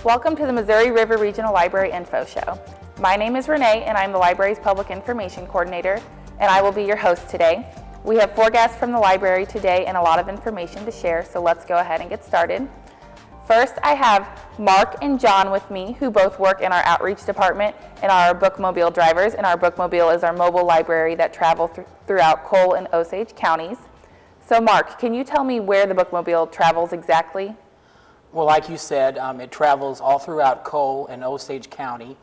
Welcome to the Missouri River Regional Library Info Show. My name is Renee and I'm the library's Public Information Coordinator, and I will be your host today. We have 4 guests from the library today and a lot of information to share, so let's go ahead and get started. First, I have Mark and John with me, who both work in our outreach department and are our Bookmobile drivers, and our Bookmobile is our mobile library that travels throughout Cole and Osage counties. So Mark, can you tell me where the Bookmobile travels exactly? Well, like you said, it travels all throughout Cole and Osage County.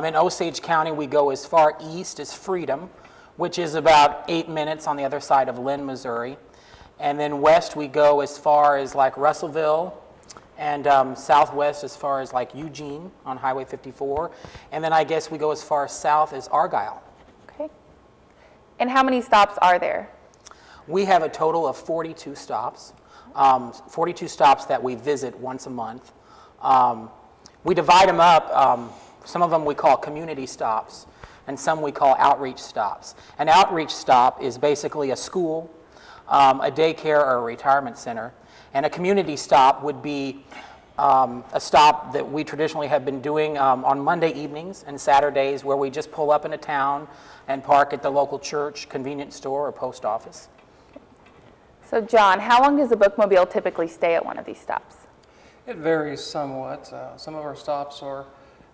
In Osage County, we go as far east as Freedom, which is about 8 minutes on the other side of Lynn, Missouri. And then west, we go as far as like Russellville, and southwest as far as like Eugene on Highway 54. And then I guess we go as far south as Argyle. Okay. And how many stops are there? We have a total of 42 stops. 42 stops that we visit once a month. We divide them up. Some of them we call community stops, and some we call outreach stops. An outreach stop is basically a school, a daycare, or a retirement center. And a community stop would be a stop that we traditionally have been doing on Monday evenings and Saturdays, where we just pull up in a town and park at the local church, convenience store, or post office. So John, how long does a Bookmobile typically stay at one of these stops? It varies somewhat. Some of our stops are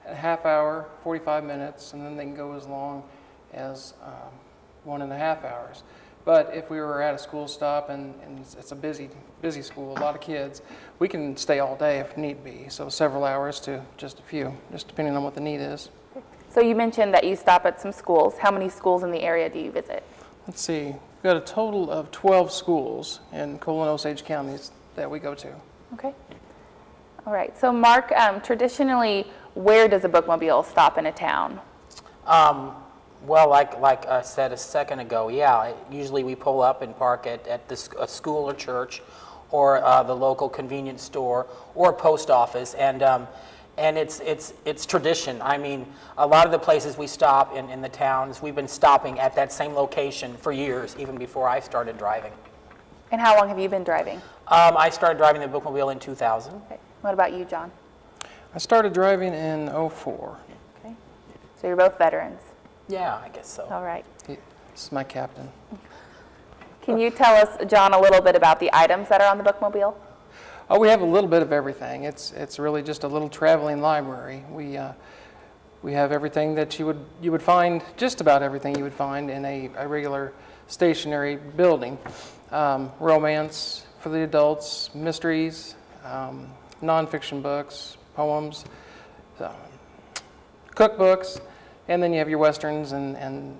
a half hour, 45 minutes, and then they can go as long as 1.5 hours. But if we were at a school stop and it's a busy school, a lot of kids, we can stay all day if need be. So several hours to just a few, just depending on what the need is. So you mentioned that you stop at some schools. How many schools in the area do you visit? Let's see. We've got a total of 12 schools in Cole and Osage counties that we go to. Okay. All right. So Mark, traditionally, where does a Bookmobile stop in a town? Well, like I said a second ago, yeah, usually we pull up and park at a school or church, or the local convenience store or post office, and it's tradition. I mean, a lot of the places we stop in the towns, we've been stopping at that same location for years, even before I started driving. And how long have you been driving? I started driving the Bookmobile in 2000. Okay. What about you, John? I started driving in 04. Okay. So you're both veterans. Yeah, I guess so. All right. This is my captain. Can you tell us, John, a little bit about the items that are on the Bookmobile? Oh, we have a little bit of everything. It's really just a little traveling library. We have everything that you would find, just about everything you would find in a regular stationary building. Romance for the adults, mysteries, nonfiction books, poems, cookbooks, and then you have your westerns and I'm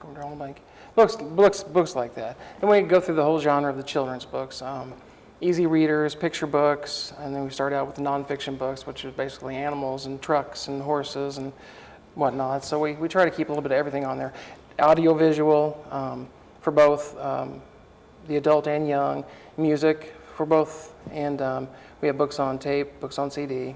going down the blank. Books like that. Then we go through the whole genre of the children's books, easy readers, picture books, and then we start out with the nonfiction books, which is basically animals and trucks and horses and whatnot. So we try to keep a little bit of everything on there. Audiovisual for both the adult and young, music for both, and we have books on tape, books on CD.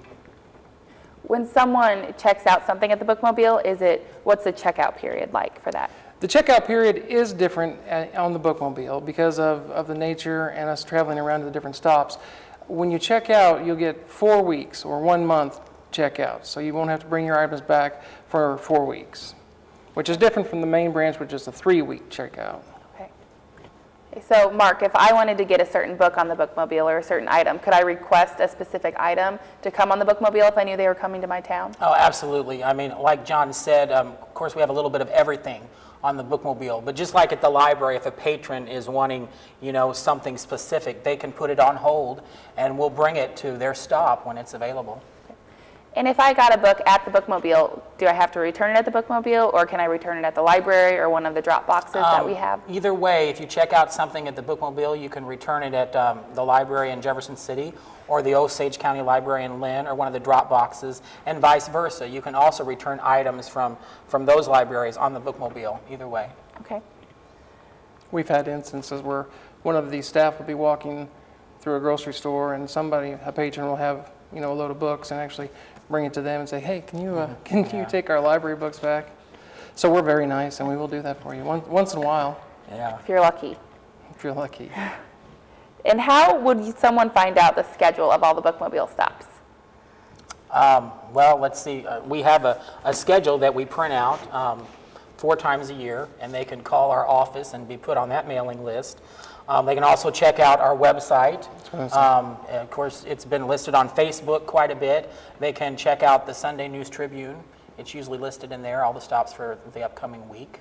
When someone checks out something at the Bookmobile, what's the checkout period like for that? The checkout period is different on the Bookmobile because of the nature and us traveling around to the different stops. When you check out, you'll get 4 weeks or 1 month checkout, so you won't have to bring your items back for 4 weeks, which is different from the main branch, which is a 3-week checkout. Okay. So Mark, if I wanted to get a certain book on the Bookmobile or a certain item, could I request a specific item to come on the Bookmobile if I knew they were coming to my town? Oh, absolutely. I mean, like John said, of course we have a little bit of everything on the Bookmobile, but just like at the library, if a patron is wanting, something specific, they can put it on hold and we'll bring it to their stop when it's available. And if I got a book at the Bookmobile, do I have to return it at the Bookmobile, or can I return it at the library or one of the drop boxes that we have? Either way, if you check out something at the Bookmobile, you can return it at the library in Jefferson City or the Osage County Library in Lynn or one of the drop boxes, and vice versa. You can also return items from those libraries on the Bookmobile, either way. Okay. We've had instances where one of the staff will be walking through a grocery store and a patron will have, a load of books and actually bring it to them and say, hey, can you take our library books back? So we're very nice, and we will do that for you once in a while. Yeah. If you're lucky. If you're lucky. And how would someone find out the schedule of all the Bookmobile stops? Well, let's see. We have a schedule that we print out 4 times a year, and they can call our office and be put on that mailing list. They can also check out our website. Of course, it's been listed on Facebook quite a bit. They can check out the Sunday News Tribune. It's usually listed in there, all the stops for the upcoming week.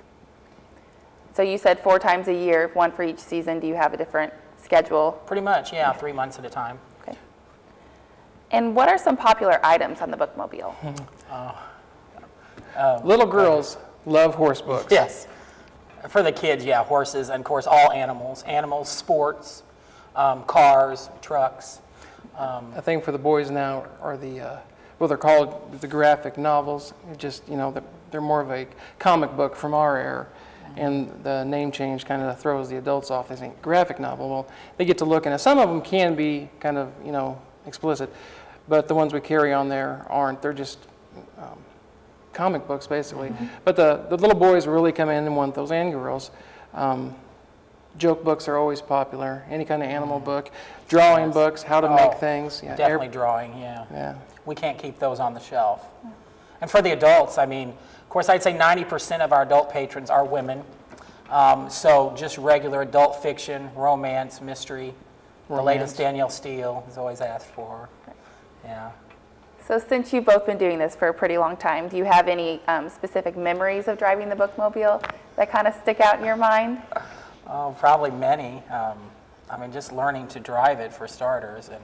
So you said 4 times a year, 1 for each season. Do you have a different schedule? Pretty much, yeah, 3 months at a time. Okay. And what are some popular items on the Bookmobile? Little girls love horse books. Yes. For the kids, yeah, horses, and of course all animals, sports, cars, trucks. I think for the boys now are they're called the graphic novels. They're more of a comic book from our era. And the name change kind of throws the adults off. They think graphic novel. Well, they get to look, and some of them can be kind of, explicit, but the ones we carry on there aren't. They're just comic books, basically. But the little boys really come in and want those, and girls. Joke books are always popular. Any kind of animal book, drawing books, how to make things. Yeah, definitely drawing, yeah. Yeah. We can't keep those on the shelf. And for the adults, of course, I'd say 90% of our adult patrons are women. So just regular adult fiction, romance, mystery. The latest Danielle Steele is always asked for. Yeah. So since you've both been doing this for a pretty long time, do you have any specific memories of driving the Bookmobile that kind of stick out in your mind? Oh, probably many. Just learning to drive it for starters. And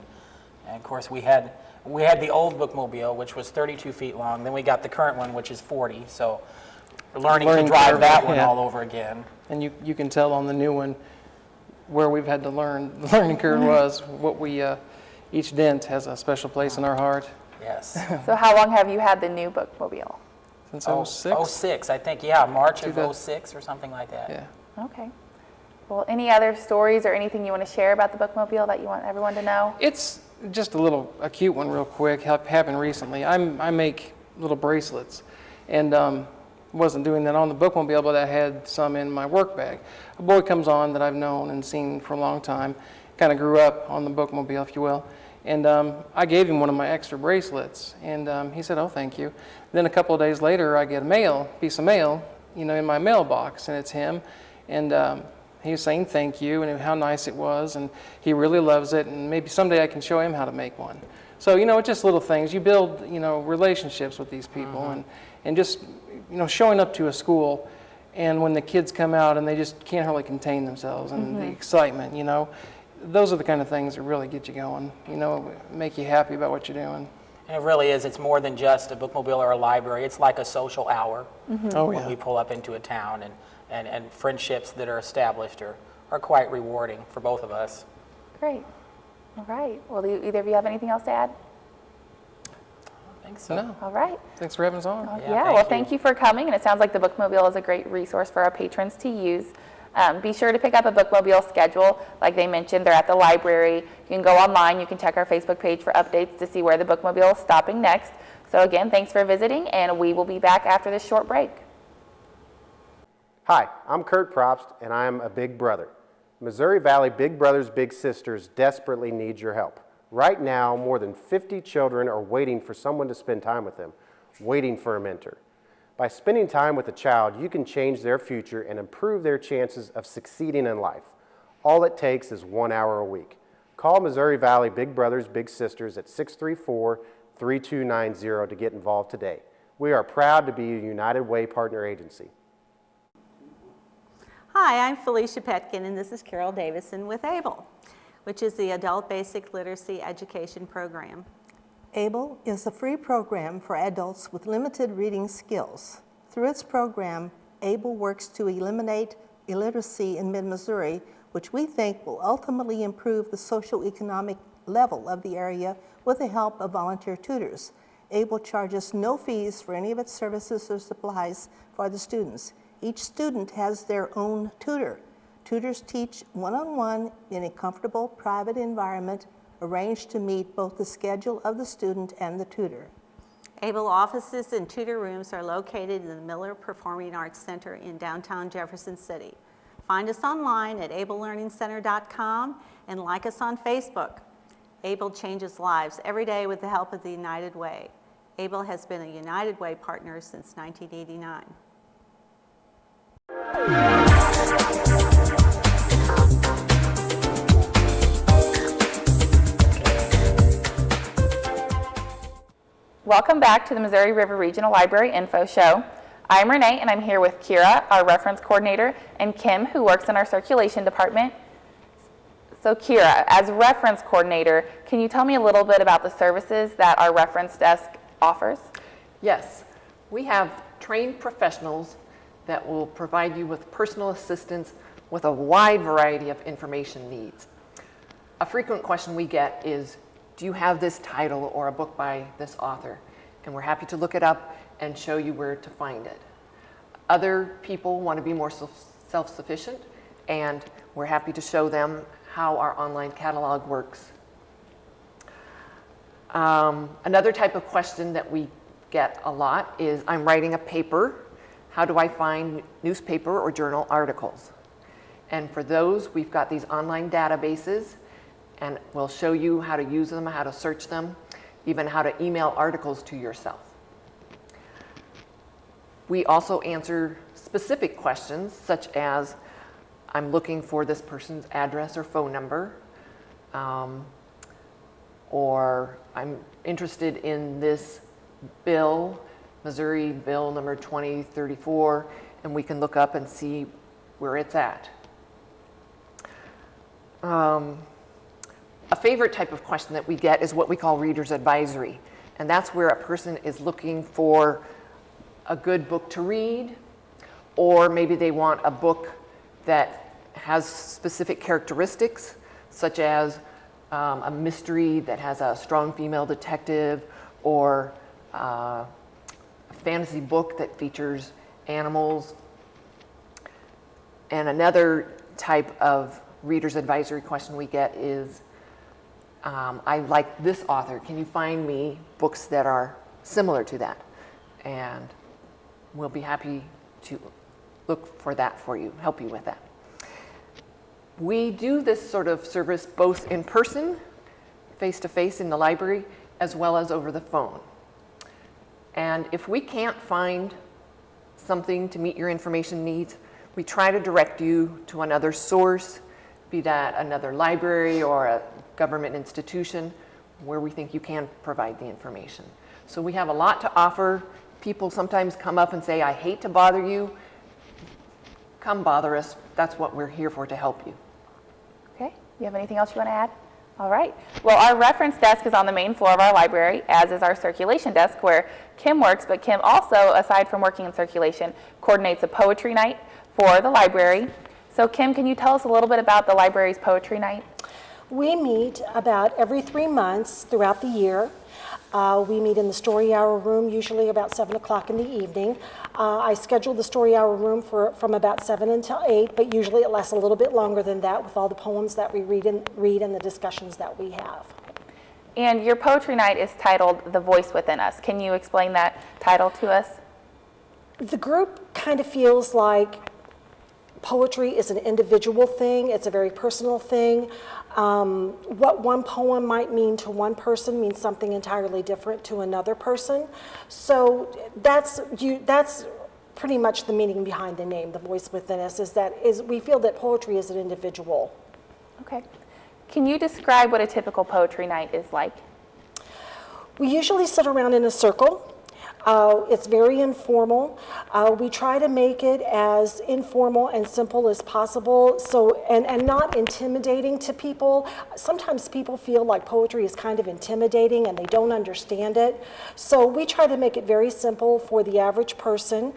of course, we had the old Bookmobile, which was 32 feet long. Then we got the current one, which is 40. So learning to drive that one all over again. And you can tell on the new one where we've had to learn. The learning curve was what each dent has a special place in our heart. Yes. So how long have you had the new Bookmobile? Since 06? 06, I think, yeah, March of 06 or something like that. Yeah. Okay. Well, any other stories or anything you want to share about the Bookmobile that you want everyone to know? It's just a cute one real quick, happened recently. I make little bracelets, and wasn't doing that on the Bookmobile, but I had some in my work bag. A boy comes on that I've known and seen for a long time, kind of grew up on the Bookmobile, if you will, and I gave him one of my extra bracelets, and he said, oh, thank you. Then a couple of days later, I get a piece of mail, in my mailbox, and it's him, and he was saying thank you and how nice it was, and he really loves it, and maybe someday I can show him how to make one. So, it's just little things. You build, relationships with these people, and just, showing up to a school, and when the kids come out and they just can't hardly contain themselves, and the excitement, those are the kind of things that really get you going, make you happy about what you're doing. And it really is. It's more than just a Bookmobile or a library. It's like a social hour when we pull up into a town, and friendships that are established are quite rewarding for both of us. Great. All right. Well, do either of you have anything else to add? I think so. No. All right. Thanks for having us on. Thank you for coming, and it sounds like the Bookmobile is a great resource for our patrons to use. Be sure to pick up a Bookmobile schedule. Like they mentioned, they're at the library. You can go online. You can check our Facebook page for updates to see where the Bookmobile is stopping next. So again, thanks for visiting, and we will be back after this short break. Hi, I'm Kurt Probst, and I am a big brother. Missouri Valley Big Brothers Big Sisters desperately needs your help. Right now, more than 50 children are waiting for someone to spend time with them, waiting for a mentor. By spending time with a child, you can change their future and improve their chances of succeeding in life. All it takes is 1 hour a week. Call Missouri Valley Big Brothers Big Sisters at 634-3290 to get involved today. We are proud to be a United Way partner agency. Hi, I'm Felicia Petkin, and this is Carol Davison with ABLE, which is the Adult Basic Literacy Education Program. ABLE is a free program for adults with limited reading skills. Through its program, ABLE works to eliminate illiteracy in mid-Missouri, which we think will ultimately improve the socioeconomic level of the area with the help of volunteer tutors. ABLE charges no fees for any of its services or supplies for the students. Each student has their own tutor. Tutors teach one-on-one in a comfortable, private environment arranged to meet both the schedule of the student and the tutor. ABLE offices and tutor rooms are located in the Miller Performing Arts Center in downtown Jefferson City. Find us online at ablelearningcenter.com and like us on Facebook. ABLE changes lives every day with the help of the United Way. ABLE has been a United Way partner since 1989. Welcome back to the Missouri River Regional Library Info Show. I'm Renee, and I'm here with Kira, our reference coordinator, and Kim, who works in our circulation department. So Kira, as reference coordinator, can you tell me a little bit about the services that our reference desk offers? Yes, we have trained professionals that will provide you with personal assistance with a wide variety of information needs. A frequent question we get is, do you have this title or a book by this author? And we're happy to look it up and show you where to find it. Other people want to be more self-sufficient, and we're happy to show them how our online catalog works. Another type of question that we get a lot is, I'm writing a paper. How do I find newspaper or journal articles? And for those, we've got these online databases, and we'll show you how to use them, how to search them, even how to email articles to yourself. We also answer specific questions, such as, I'm looking for this person's address or phone number, or I'm interested in this bill, Missouri Bill number 2034, and we can look up and see where it's at. A favorite type of question that we get is what we call reader's advisory, and that's where a person is looking for a good book to read, or maybe they want a book that has specific characteristics, such as a mystery that has a strong female detective, or a fantasy book that features animals. And another type of reader's advisory question we get is, I like this author. Can you find me books that are similar to that? And we'll be happy to look for that for you, help you with that. We do this sort of service both in person, face-to-face in the library, as well as over the phone. And if we can't find something to meet your information needs, we try to direct you to another source, be that another library or a government institution where we think you can provide the information. So we have a lot to offer. People sometimes come up and say, I hate to bother you. Come bother us. That's what we're here for, to help you. Okay, you have anything else you want to add? All right. Well, our reference desk is on the main floor of our library, as is our circulation desk where Kim works, but Kim also, aside from working in circulation, coordinates a poetry night for the library. So Kim, can you tell us a little bit about the library's poetry night? We meet about every 3 months throughout the year. We meet in the story hour room, usually about 7 o'clock in the evening. I schedule the story hour room from about 7 until 8, but usually it lasts a little bit longer than that with all the poems that we read and the discussions that we have. And your poetry night is titled The Voice Within Us. Can you explain that title to us? The group kind of feels like poetry is an individual thing. It's a very personal thing. What one poem might mean to one person means something entirely different to another person. So that's pretty much the meaning behind the name, The Voice Within Us, is we feel that poetry is an individual. Okay. Can you describe what a typical poetry night is like? We usually sit around in a circle. It's very informal. We try to make it as informal and simple as possible, and not intimidating to people. Sometimes people feel like poetry is kind of intimidating and they don't understand it. So we try to make it very simple for the average person.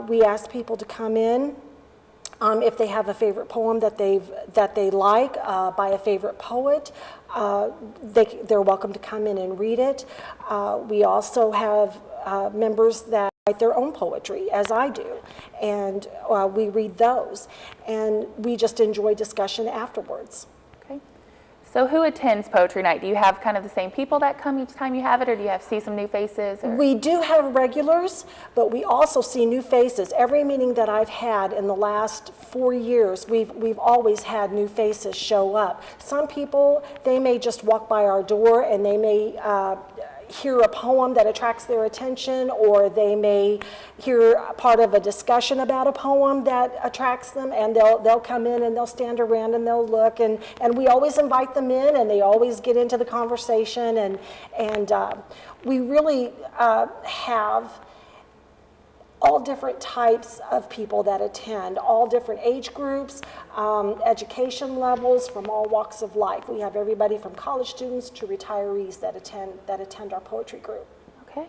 We ask people to come in. If they have a favorite poem that they like by a favorite poet, they're welcome to come in and read it. We also have members that write their own poetry, as I do, and we read those, and we just enjoy discussion afterwards. Okay. So who attends Poetry Night? Do you have kind of the same people that come each time you have it, or do you see some new faces? Or? We do have regulars, but we also see new faces. Every meeting that I've had in the last 4 years, we've always had new faces show up. Some people, they may just walk by our door and they may hear a poem that attracts their attention, or they may hear part of a discussion about a poem that attracts them, and they'll come in and they'll stand around and they'll look, and we always invite them in, and they always get into the conversation, and we really have all different types of people that attend, all different age groups, education levels, from all walks of life. We have everybody from college students to retirees that attend our poetry group. Okay.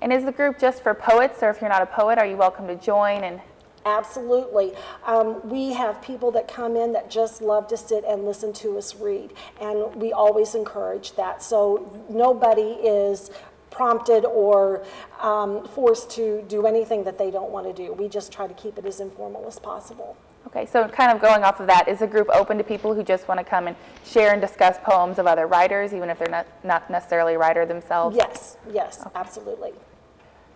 And is the group just for poets, or if you're not a poet, are you welcome to join? And Absolutely. We have people that come in that just love to sit and listen to us read, and we always encourage that. So nobody is prompted or forced to do anything that they don't want to do. We just try to keep it as informal as possible. okay, so kind of going off of that, is the group open to people who just want to come and share and discuss poems of other writers, even if they're not necessarily a writer themselves? Yes, yes, okay. Absolutely.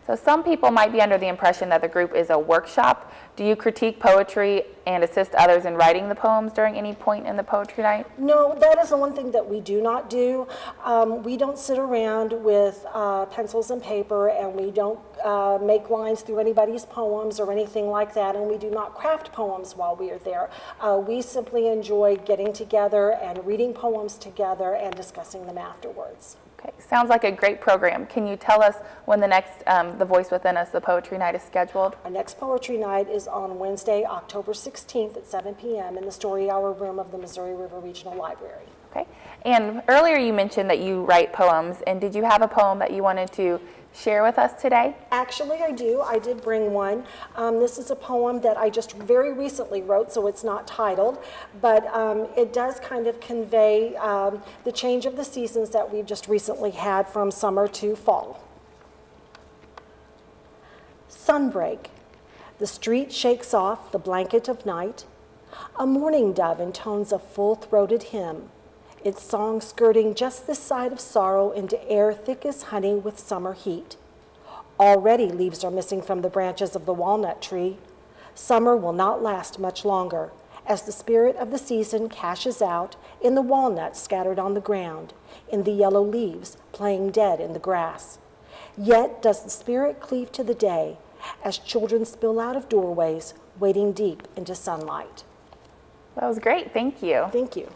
So some people might be under the impression that the group is a workshop. Do you critique poetry and assist others in writing the poems during any point in the poetry night? No, that is the one thing that we do not do. We don't sit around with pencils and paper, and we don't make lines through anybody's poems or anything like that, and we do not craft poems while we are there. We simply enjoy getting together and reading poems together and discussing them afterwards. Okay, sounds like a great program. Can you tell us when the next The Voice Within Us, the poetry night, is scheduled? Our next poetry night is on Wednesday, October 16th at 7 p.m. in the Story Hour room of the Missouri River Regional Library. Okay, and earlier you mentioned that you write poems, and did you have a poem that you wanted to share with us today? Actually, I do. I did bring one. This is a poem that I just very recently wrote, so it's not titled, but it does kind of convey the change of the seasons that we've just recently had from summer to fall. Sunbreak. The street shakes off the blanket of night. A mourning dove intones a full-throated hymn, its song skirting just this side of sorrow into air thick as honey with summer heat. Already leaves are missing from the branches of the walnut tree. Summer will not last much longer, as the spirit of the season cashes out in the walnuts scattered on the ground, in the yellow leaves playing dead in the grass. Yet does the spirit cleave to the day, as children spill out of doorways, wading deep into sunlight. That was great, thank you. Thank you.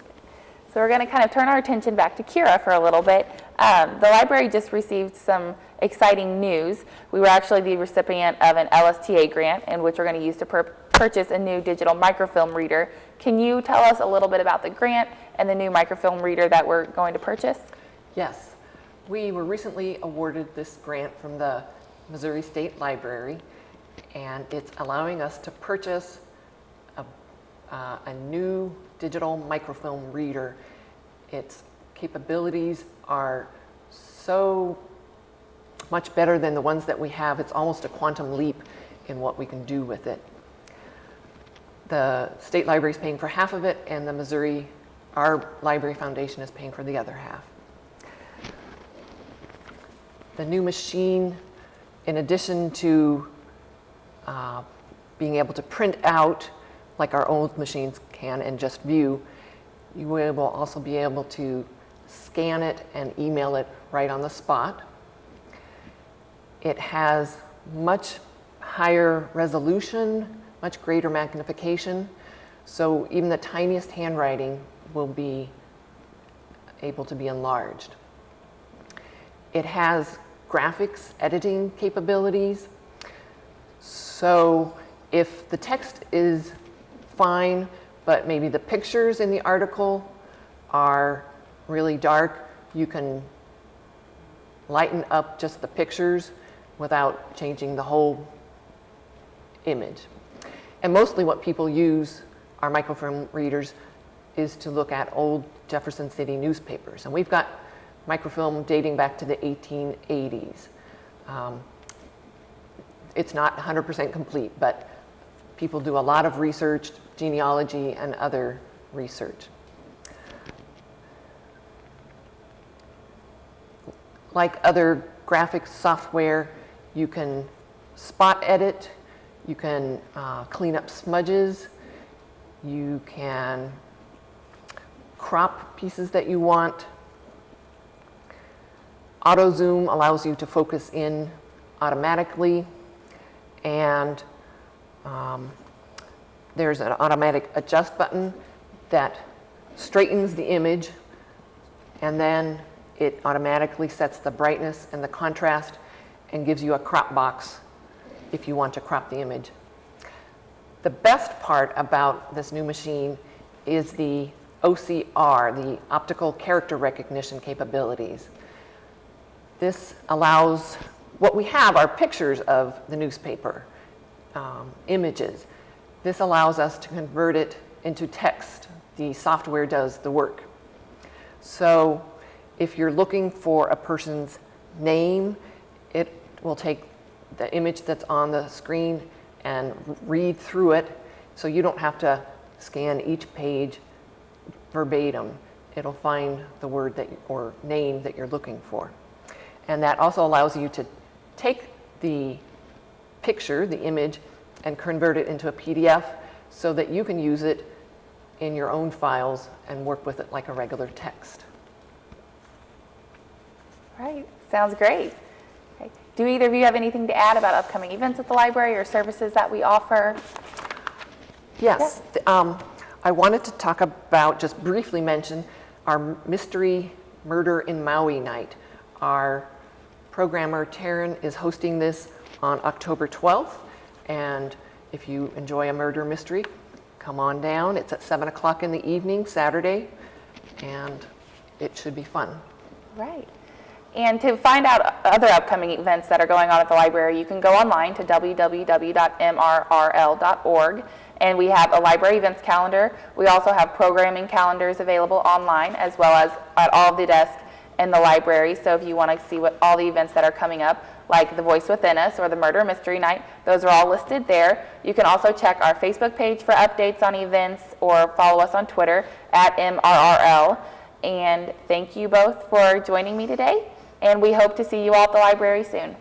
So we're going to kind of turn our attention back to Kira for a little bit. The library just received some exciting news. We were actually the recipient of an LSTA grant, in which we're going to use to purchase a new digital microfilm reader. Can you tell us a little bit about the grant and the new microfilm reader that we're going to purchase? Yes. We were recently awarded this grant from the Missouri State Library, and it's allowing us to purchase a new digital microfilm reader. Its capabilities are so much better than the ones that we have. It's almost a quantum leap in what we can do with it. The State Library is paying for half of it, and our Library Foundation is paying for the other half. The new machine, in addition to being able to print out like our old machines can and just view, you will also be able to scan it and email it right on the spot. It has much higher resolution, much greater magnification, so even the tiniest handwriting will be able to be enlarged. It has graphics editing capabilities, so if the text is fine, but maybe the pictures in the article are really dark, you can lighten up just the pictures without changing the whole image. And mostly what people use our microfilm readers is to look at old Jefferson City newspapers. And we've got microfilm dating back to the 1880s. It's not 100% complete, but people do a lot of research, genealogy, and other research. Like other graphics software, you can spot edit, you can clean up smudges, you can crop pieces that you want. Auto zoom allows you to focus in automatically, and there's an automatic adjust button that straightens the image, and then it automatically sets the brightness and the contrast and gives you a crop box if you want to crop the image. The best part about this new machine is the OCR, the optical character recognition capabilities. This allows, what we have are pictures of the newspaper, images. This allows us to convert it into text. The software does the work. So if you're looking for a person's name, it will take the image that's on the screen and read through it, so you don't have to scan each page verbatim. It'll find the word that or name that you're looking for. And that also allows you to take the picture, the image, and convert it into a PDF so that you can use it in your own files and work with it like a regular text. Right, sounds great. Okay. Do either of you have anything to add about upcoming events at the library or services that we offer? Yes, I wanted to talk about, just briefly mention, our Mystery Murder in Maui night. Our programmer, Taryn, is hosting this on October 12th, and if you enjoy a murder mystery, come on down. It's at 7 o'clock in the evening, Saturday, and it should be fun. Right. And to find out other upcoming events that are going on at the library, you can go online to www.mrrl.org, and we have a library events calendar. We also have programming calendars available online, as well as at all of the desks in the library. So if you want to see what all the events that are coming up, like The Voice Within Us or the Murder Mystery Night, those are all listed there. You can also check our Facebook page for updates on events, or follow us on Twitter at MRRL. And thank you both for joining me today, and we hope to see you all at the library soon.